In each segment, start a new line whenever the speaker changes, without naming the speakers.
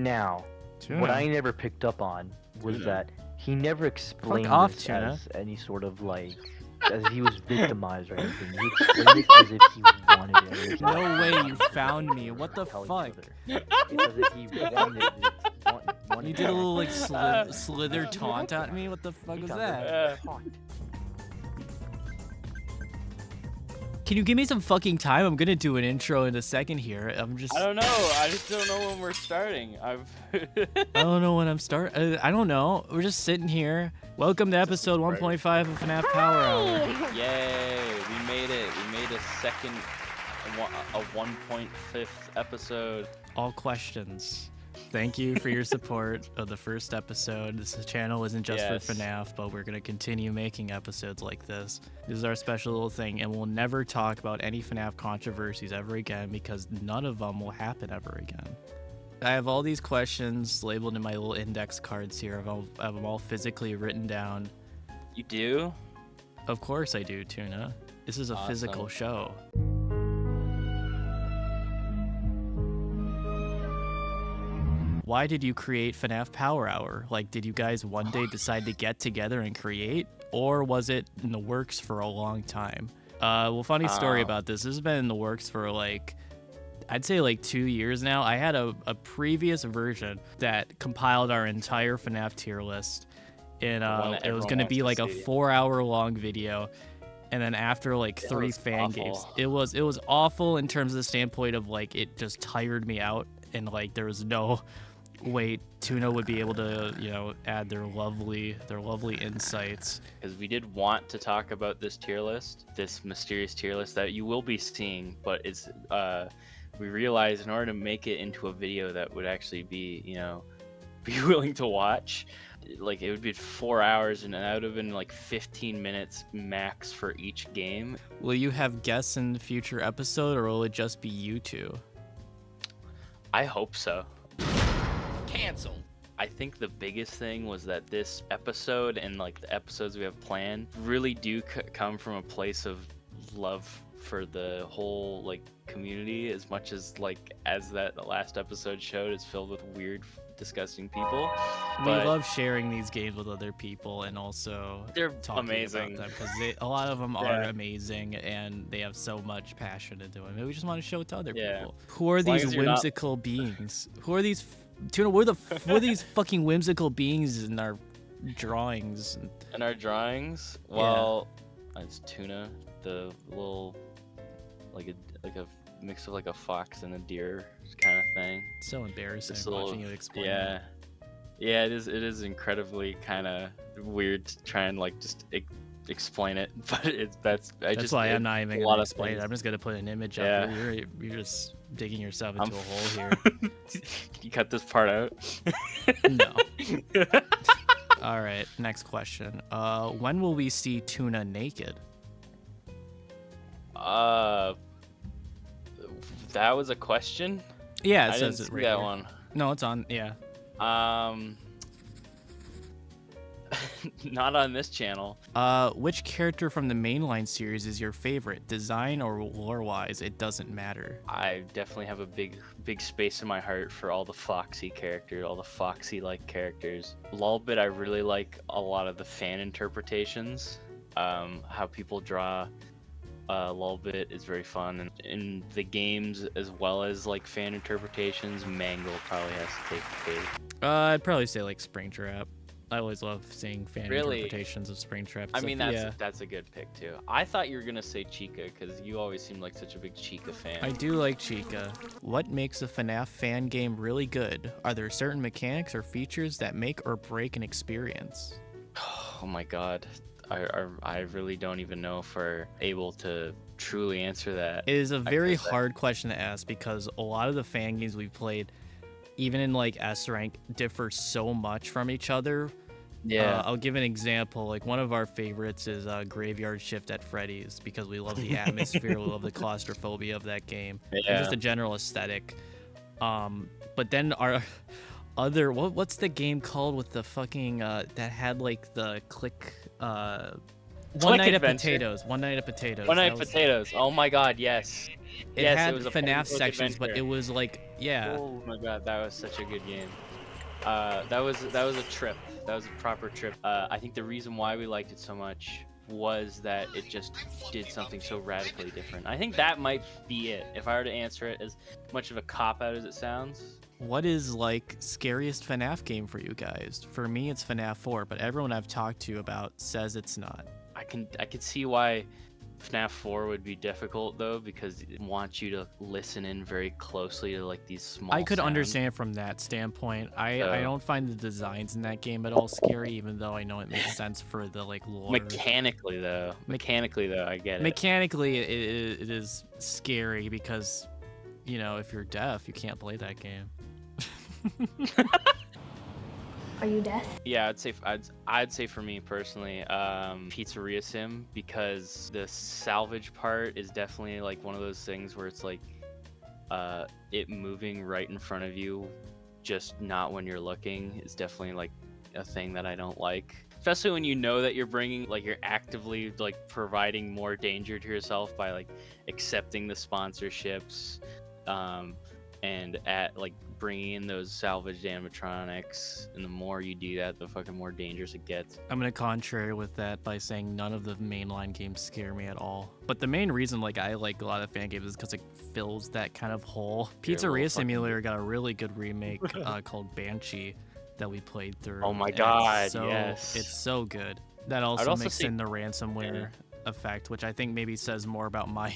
Now, what I never picked up on was that he never explained
off,
this
Tuna.
as any sort of like, as he was victimized or anything. He explained it as if he wanted it. As if
No way,
he
you
wanted
found
to
me. What the
tell each
fuck?
other. It's as if he wanted it. Wanted
You did a little like
to
slither taunt at me? What the fuck was that?
Taunt.
Can you give me some fucking time? I'm gonna do an intro in a second here.
I don't know. I just don't know when we're starting.
I don't know when I'm I don't know. We're just sitting here. Welcome to episode 1.5 of FNAF Power Hour.
Yay! We made it. We made a 1.5th episode.
All questions. Thank you for your support of the first episode. This channel isn't just for FNAF, but we're going to continue making episodes like this. This is our special little thing, and we'll never talk about any FNAF controversies ever again because none of them will happen ever again. I have all these questions labeled in my little index cards here. I have them all physically written down.
You do?
Of course I do, Tuna. This is a physical show. Why did you create FNAF Power Hour? Like, did you guys one day decide to get together and create? Or was it in the works for a long time? Well, funny story about this. This has been in the works for like, I'd say like 2 years now. I had a previous version that compiled our entire FNAF tier list. And it was going to be like a 4-hour long video. And then after like 3 fan games, it was awful in terms of the standpoint of like, it just tired me out. And like, there was no way Tuna would be able to, you know, add their lovely insights.
Because we did want to talk about this tier list, this mysterious tier list that you will be seeing, but it's we realized in order to make it into a video that would actually be, you know, be willing to watch, like it would be 4 hours and that would have been like 15 minutes max for each game.
Will you have guests in the future episode, or will it just be you two?
I hope so.
Canceled.
I think the biggest thing was that this episode and like the episodes we have planned really do come from a place of love for the whole like community, as much as like as that last episode showed, it's filled with weird, disgusting people.
We love sharing these games with other people, and also
they're
talking
amazing
about them because a lot of them are amazing and they have so much passion into it. And we just want to show it to other people. Who are these whimsical beings? Who are these? Tuna, what are these fucking whimsical beings in our drawings?
In our drawings? Well, it's Tuna, the little like a mix of like a fox and a deer kind of thing.
It's so embarrassing watching you explain.
Yeah, it is incredibly kind of weird to try and like just explain it, but that's
why I'm not even gonna explain it. I'm just gonna put an image up. You're just digging yourself into a hole here.
Can you cut this part out?
No. All right, next question. When will we see Tuna naked?
That was a question?
Yeah, it
I
says
didn't
it right
see that
here.
one.
No, it's on. Yeah.
Not on this channel.
Which character from the mainline series is your favorite? Design or lore-wise, it doesn't matter.
I definitely have a big space in my heart for all the Foxy characters, all the Foxy-like characters. Lolbit, I really like a lot of the fan interpretations. How people draw Lolbit is very fun, and in the games as well as like fan interpretations, Mangle probably has to take the cake.
I'd probably say like Springtrap. I always love seeing fan interpretations of Springtrap.
I mean, that's a good pick too. I thought you were gonna say Chica because you always seem like such a big Chica fan.
I do like Chica. What makes a FNAF fan game really good? Are there certain mechanics or features that make or break an experience?
Oh my god. I really don't even know if we're able to truly answer that.
It is a very hard question to ask because a lot of the fan games we've played, even in like S rank, differ so much from each other.
Yeah.
I'll give an example. Like one of our favorites is Graveyard Shift at Freddy's because we love the atmosphere, we love the claustrophobia of that game, and just the general aesthetic. But then our other what's the game called with the fucking that had like the click One Night at Potatoes. One Night at Potatoes.
One Night at Potatoes. Oh my god, yes.
It
Yes,
had
it was a
FNAF
point-and-click
sections, but
adventure.
it was like, yeah.
Oh my god, that was such a good game. That was a trip. That was a proper trip. I think the reason why we liked it so much was that it just did something so radically different. I think that might be it. If I were to answer it, as much of a cop out as it sounds.
What is like scariest FNAF game for you guys? For me, it's FNAF 4, but everyone I've talked to about says it's not.
I could see why FNAF 4 would be difficult though, because it wants you to listen in very closely to like these small
I could
sounds.
understand from that standpoint. I
So-
don't find the designs in that game at all scary, even though I know it makes sense for the like lore.
Mechanically though, I get it.
Mechanically, it is scary because, you know, if you're deaf, you can't play that game.
Are you deaf?
Yeah, I'd say for me personally, Pizzeria Sim, because the salvage part is definitely like one of those things where it's like, it moving right in front of you, just not when you're looking, is definitely like a thing that I don't like. Especially when you know that you're bringing, like, you're actively like providing more danger to yourself by like accepting the sponsorships, and at like bringing in those salvaged animatronics, and the more you do that, the fucking more dangerous it gets.
I'm gonna contrary with that by saying none of the mainline games scare me at all. But the main reason like I like a lot of fan games is because it fills that kind of hole.
Yeah,
Pizzeria
well,
Simulator got a really good remake called Banshee that we played through.
Oh my
and
god, yes.
It's so good. That also
also
mixed
say-
in the ransomware effect, which I think maybe says more about my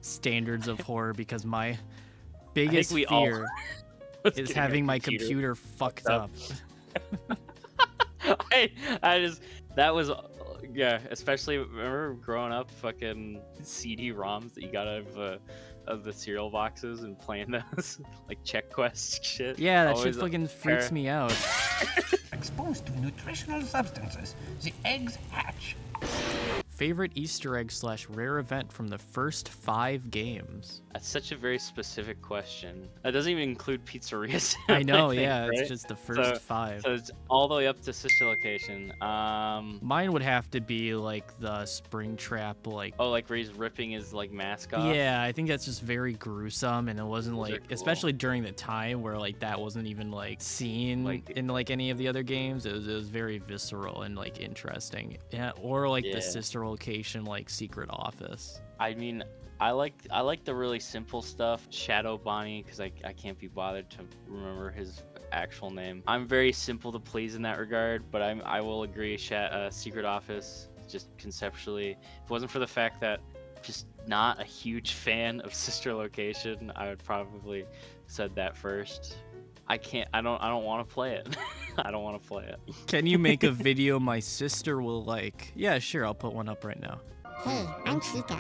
standards of horror, because my biggest
we all-
fear
Let's
is
get our
having my computer fucked up.
That was, yeah, especially remember growing up, fucking CD-ROMs that you got out of the cereal boxes and playing those like check quest shit.
Yeah, that shit
Always
fucking freaks me out.
Exposed to nutritional substances, the eggs hatch.
Favorite Easter egg / rare event from the first 5 games?
That's such a very specific question. That doesn't even include pizzerias.
I know,
think,
yeah,
right?
it's just the first 5.
So it's all the way up to sister location.
Mine would have to be like the Springtrap, like.
Oh, like where he's ripping his like mask off.
Yeah, I think that's just very gruesome, and it wasn't
Those are
like,
cool.
especially during the time where like that wasn't even like seen
Like-
in like any of the other games. It was very visceral and like interesting. Yeah, or like
Yeah.
the sister location, like secret office.
I mean, I like the really simple stuff. Shadow Bonnie, because I can't be bothered to remember his actual name. I'm very simple to please in that regard, but I will agree. Secret Office, just conceptually, if it wasn't for the fact that I'm just not a huge fan of Sister Location, I would probably said that first. I don't want to play it. I don't want to play it.
Can you make a video my sister will like? Yeah, sure, I'll put one up right now.
Hey, I'm Chica.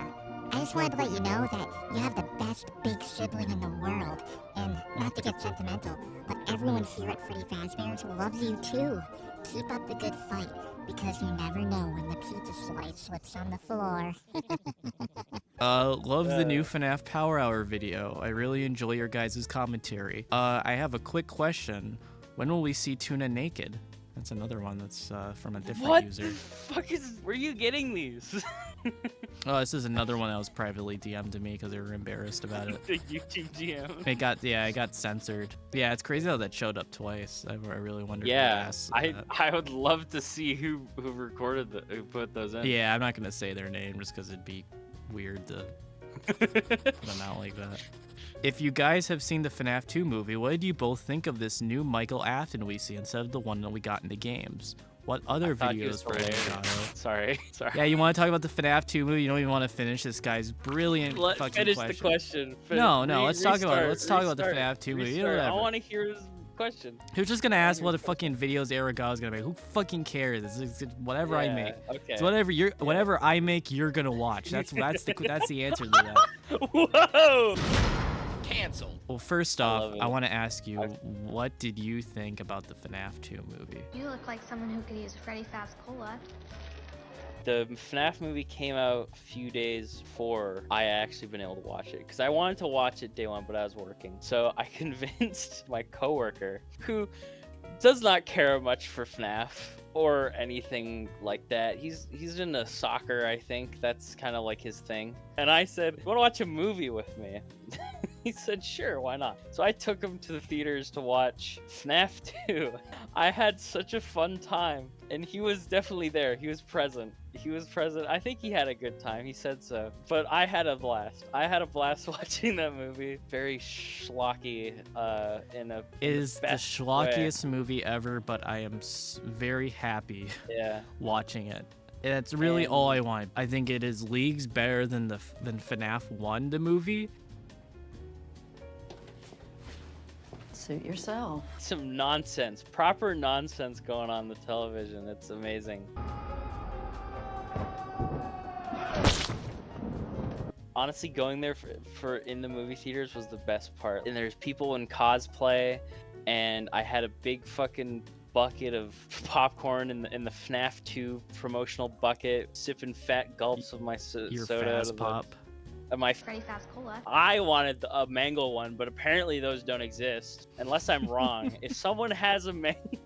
I just wanted to let you know that you have the best big sibling in the world. And not to get sentimental, but everyone here at Freddy Fazbear's loves you too. Keep up the good fight, because you never know when the pizza slice slips on the floor.
Love the new FNAF Power Hour video. I really enjoy your guys' commentary. I have a quick question. When will we see Tuna naked? That's another one that's from a different
What
user.
the fuck is? Where are you getting these?
Oh, this is another one that was privately DM'd to me because they were embarrassed about it.
The YouTube GM.
It got censored. Yeah, it's crazy how that showed up twice. I really wondered.
Yeah,
that.
I would love to see who recorded who put those in.
Yeah, I'm not gonna say their name just because it'd be weird to put them out like that. If you guys have seen the FNAF 2 movie, what did you both think of this new Michael Afton we see instead of the one that we got in the games? What other
thought he was
videos were
hilarious. Sorry.
Yeah, you want to talk about the FNAF 2 movie? You don't even want to finish this guy's brilliant
Let's
fucking
finish
question.
the question.
No, let's talk about it. Let's talk about the
restart,
FNAF 2 movie.
restart. I
Whatever.
want to hear his question.
He was just gonna ask what the fucking videos Aragawa's gonna make. Who fucking cares? It's whatever I make.
Okay.
It's whatever I make, you're gonna watch. That's the answer to that.
Whoa!
Cancel.
Well, first
I
off,
love it.
I want to ask you, what did you think about the FNAF 2 movie?
You look like someone who could use Freddy Fast Cola.
The FNAF movie came out a few days before I actually been able to watch it, because I wanted to watch it day one, but I was working. So I convinced my coworker, who does not care much for FNAF or anything like that. He's into soccer, I think. That's kind of like his thing. And I said, "You want to watch a movie with me?" He said, "Sure, why not?" So I took him to the theaters to watch FNAF 2. I had such a fun time, and he was definitely there. He was present. I think he had a good time. He said so. But I had a blast. I had a blast watching that movie. Very schlocky. In a
It is the
best
schlockiest movie ever, but I am very happy
Yeah.
watching it. That's really all I want. I think it is leagues better than FNAF 1, the movie.
Suit yourself.
Some nonsense, proper nonsense going on the television. It's amazing. Honestly, going there for in the movie theaters was the best part. And there's people in cosplay, and I had a big fucking bucket of popcorn in the FNAF 2 promotional bucket, sipping fat gulps of my
Your
soda out
fast
of
pop.
my
Freddy Fast Cola.
I wanted a mango one, but apparently those don't exist. Unless I'm wrong. If someone has a mango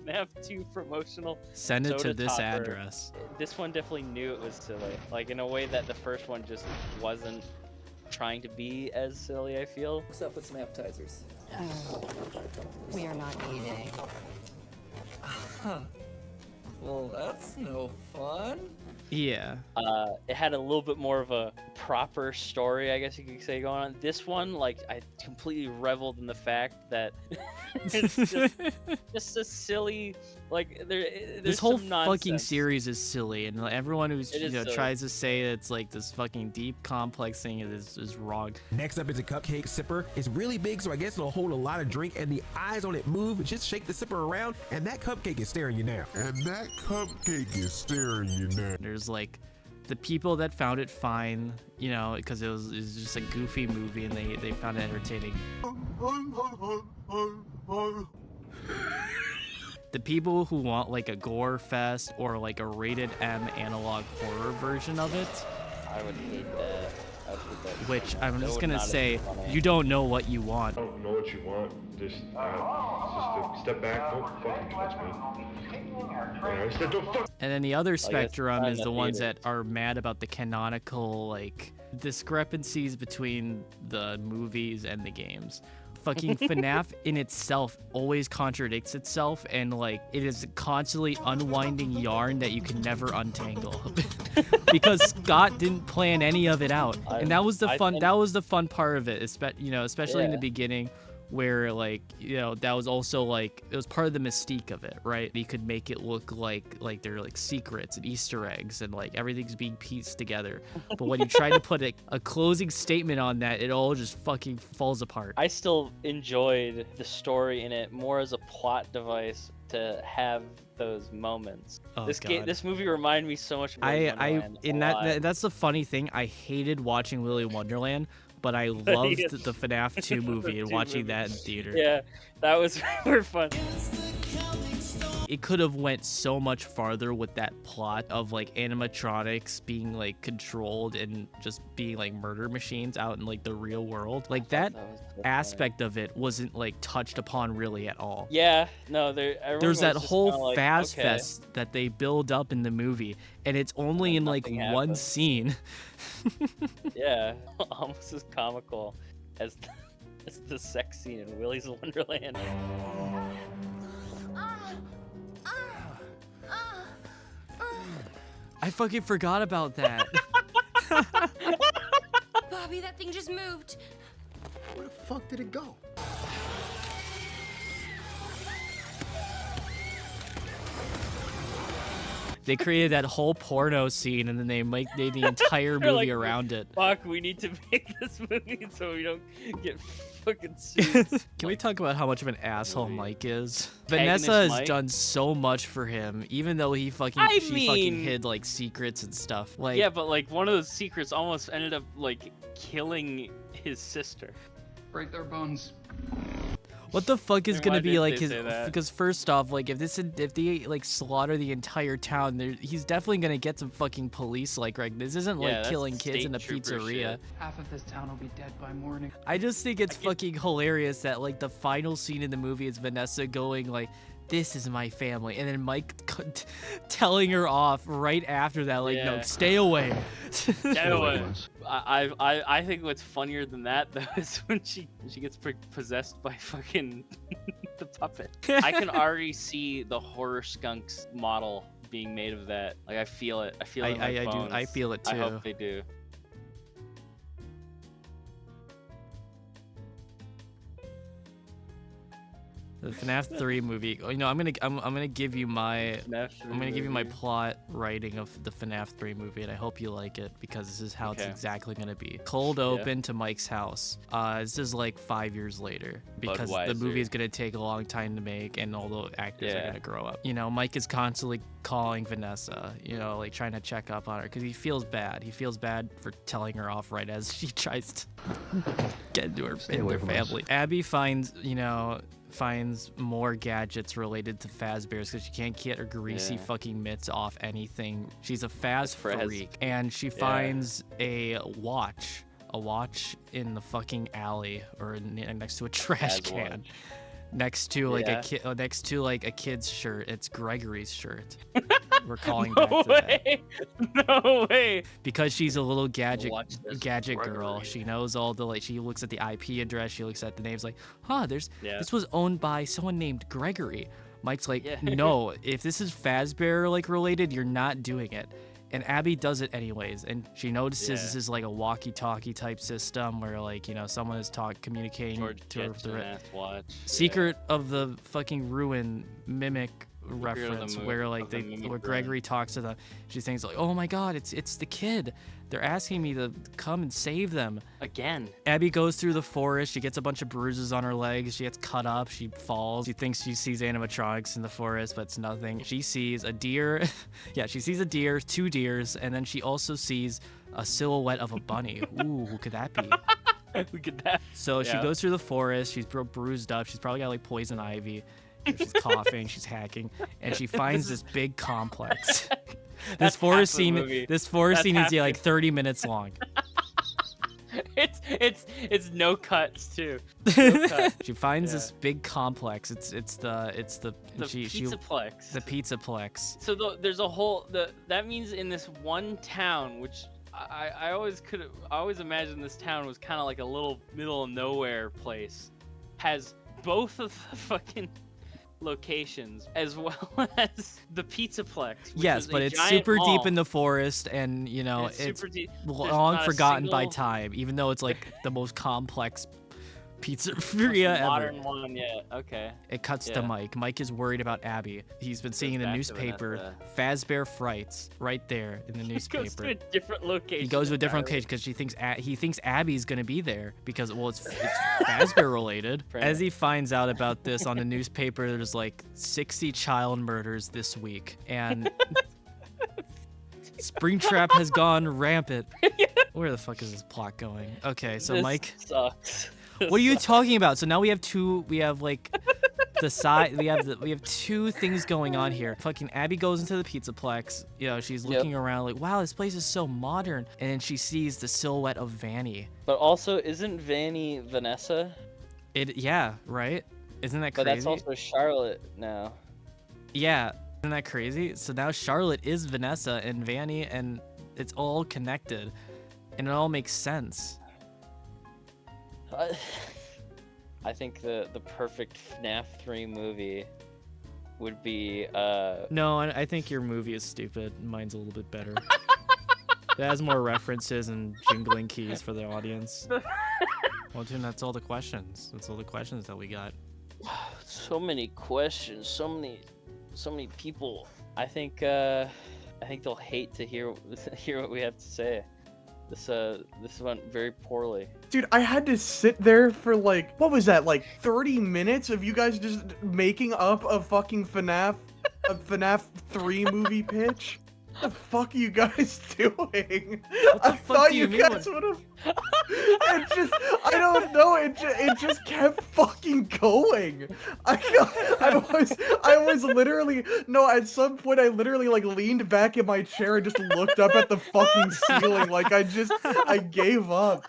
FNAF 2 promotional
Send it to
soda
this
topper,
address.
this one definitely knew it was silly. Like, in a way that the first one just wasn't trying to be as silly, I feel.
What's up with some appetizers?
We are not eating.
Well, that's no fun.
Yeah.
It had a little bit more of a proper story, I guess you could say, going on. This one, like, I completely reveled in the fact that it's just a silly, like, there's
This whole
some
fucking
nonsense.
series is silly, and everyone who's
It is silly.
tries to say it's like this fucking deep, complex thing is wrong.
Next up is a cupcake sipper. It's really big, so I guess it'll hold a lot of drink, and the eyes on it move. Just shake the sipper around, and that cupcake is staring you now.
There's like the people that found it fine, you know, because it was just a goofy movie, and they found it entertaining. The people who want like a gore fest or like a rated M analog horror version of it,
I would hate that. I would hate that.
which I'm
That
just
would
gonna
not have
say,
been funny.
you don't know what you want.
I don't know what you want. Just a step back. Don't fucking touch me. I said don't fuck.
And then the other
it's
spectrum
not in
is
the
the ones that
theaters.
are mad about the canonical like discrepancies between the movies and the games. Fucking FNAF in itself always contradicts itself, and like it is a constantly unwinding yarn that you can never untangle. Because Scott didn't plan any of it out, and that was the fun. That was the fun part of it, especially in the
Yeah.
beginning, where like that was also like it was part of the mystique of it, right? You could make it look like they're like secrets and Easter eggs and like everything's being pieced together. But when you try to put a closing statement on that, it all just fucking falls apart.
I still enjoyed the story in it more as a plot device to have those moments.
Oh,
This movie reminded me so much of Willy Wonderland.
That's the funny thing. I hated watching Willy Wonderland, but I loved
Yes.
the FNAF 2 movie and
2
watching
movie.
that in theater.
Yeah, that was super fun.
It could have went so much farther with that plot of like animatronics being like controlled and just being like murder machines out in like the real world. Like that
That was so funny.
aspect of it wasn't like touched upon really at all.
Yeah, no, everyone
There's
was
that
just
whole
kinda like,
Fast
okay.
Fest that they build up in the movie, and it's only in like
nothing
one
happens.
scene.
Yeah, almost as comical as the sex scene in Willy's Wonderland.
I fucking forgot about that.
Bobby, that thing just moved.
Where the fuck did it go?
They created that whole porno scene, and then they made the entire
They're
movie
like,
around it.
Fuck, we need to make this movie so we don't get fucking sued.
Can we talk about how much of an asshole Mike is?
Antagonist
Vanessa has
Mike?
done so much for him, even though she fucking
mean-
hid like secrets and stuff. Like,
Yeah, but like one of those secrets almost ended up like killing his sister.
Break their bones.
What the fuck is
Why
gonna be
did
like
they
his?
say that?
Because first off, like if they like slaughter the entire town, he's definitely gonna get some fucking police. Like this isn't
Yeah,
like
that's
killing kids in a
state trooper
pizzeria.
shit.
Half of this town will be dead by morning.
I just think it's fucking hilarious that like the final scene in the movie is Vanessa going like, "This is my family," and then Mike telling her off right after that, like, "No,
Yeah.
stay away."
Stay away. I think what's funnier than that though is when she gets possessed by fucking the puppet. I can already see the horror skunks model being made of that. Like I feel it. I feel it in my bones.
I feel it too.
I hope they do.
The FNAF 3 movie. You know, I'm gonna give you my plot writing of the FNAF 3 movie, and I hope you like it because this is how it's exactly gonna be. Cold open to Mike's house. This is like 5 years later because the movie is gonna take a long time to make, and all the actors are gonna grow up. You know, Mike is constantly calling Vanessa. You know, like trying to check up on her because he feels bad. He feels bad for telling her off right as she tries to get into her family. Abby finds more gadgets related to Fazbear's because she can't get her greasy fucking mitts off anything. She's a Faz freak, and she finds a watch in the fucking alley or next to a trash can. Next to like a kid's shirt. It's Gregory's shirt. We're calling back to that.
No way.
Because she's a little gadget girl. She knows all the she looks at the IP address, she looks at the names like, huh, this was owned by someone named Gregory. Mike's like, no, if this is Fazbear like related, you're not doing it. And Abby does it anyways, and she notices this is like a walkie-talkie type system where someone is communicating to her through it. Secret of the fucking Ruin mimic reference where where Gregory talks to them. She thinks like, oh my god, it's the kid. They're asking me to come and save them.
Again.
Abby goes through the forest. She gets a bunch of bruises on her legs. She gets cut up. She falls. She thinks she sees animatronics in the forest, but it's nothing. She sees a deer. Yeah, she sees a deer, 2 deers, and then she also sees a silhouette of a bunny. Ooh, who could that be?
Who could that?
So she goes through the forest. She's bruised up. She's probably got like poison ivy. She's coughing. She's hacking, and she finds this big complex. This forest scene is like 30 minutes long.
It's no cuts too. No cuts.
She finds this big complex. It's the
Pizzaplex.
The Pizzaplex.
So there's a whole that means in this one town, which I always imagined this town was kind of like a little middle of nowhere place, has both of the fucking locations as well as the Pizzaplex.
Yes, but it's super deep in the forest, and it's long forgotten by time, even though it's like the most complex pizzeria ever.
Modern one, yeah. Okay.
It cuts to Mike. Mike is worried about Abby. He's been seeing in the newspaper Fazbear Frights right there in the newspaper.
He goes to a different location.
He goes to a different location because he thinks Abby's gonna be there because it's Fazbear related. As he finds out about this on the newspaper, there's like 60 child murders this week, and Springtrap has gone rampant. Where the fuck is this plot going? Okay, so
this
Mike
sucks.
What are you talking about? So now we have like the side. We have 2 things going on here. Fucking Abby goes into the Pizzaplex. She's looking around like, wow, this place is so modern. And then she sees the silhouette of Vanny.
But also, isn't Vanny Vanessa?
Yeah, right? Isn't that crazy?
But that's also Charlotte now.
Yeah, isn't that crazy? So now Charlotte is Vanessa and Vanny, and it's all connected, and it all makes sense.
I think the perfect FNAF 3 movie would be
No, I think your movie is stupid. Mine's a little bit better. It has more references and jingling keys for the audience. Well, dude, that's all the questions. That's all the questions that we got.
So many questions, so many people. I think they'll hate to hear what we have to say. This went very poorly.
Dude, I had to sit there for like, what was that, like 30 minutes of you guys just making up a fucking FNAF 3 movie pitch? the fuck are you guys doing?
What the
I
fuck
thought
do
you
you mean
guys would have. It just, I don't know. It just kept fucking going. I was literally no. At some point, I literally like leaned back in my chair and just looked up at the fucking ceiling. Like I gave up.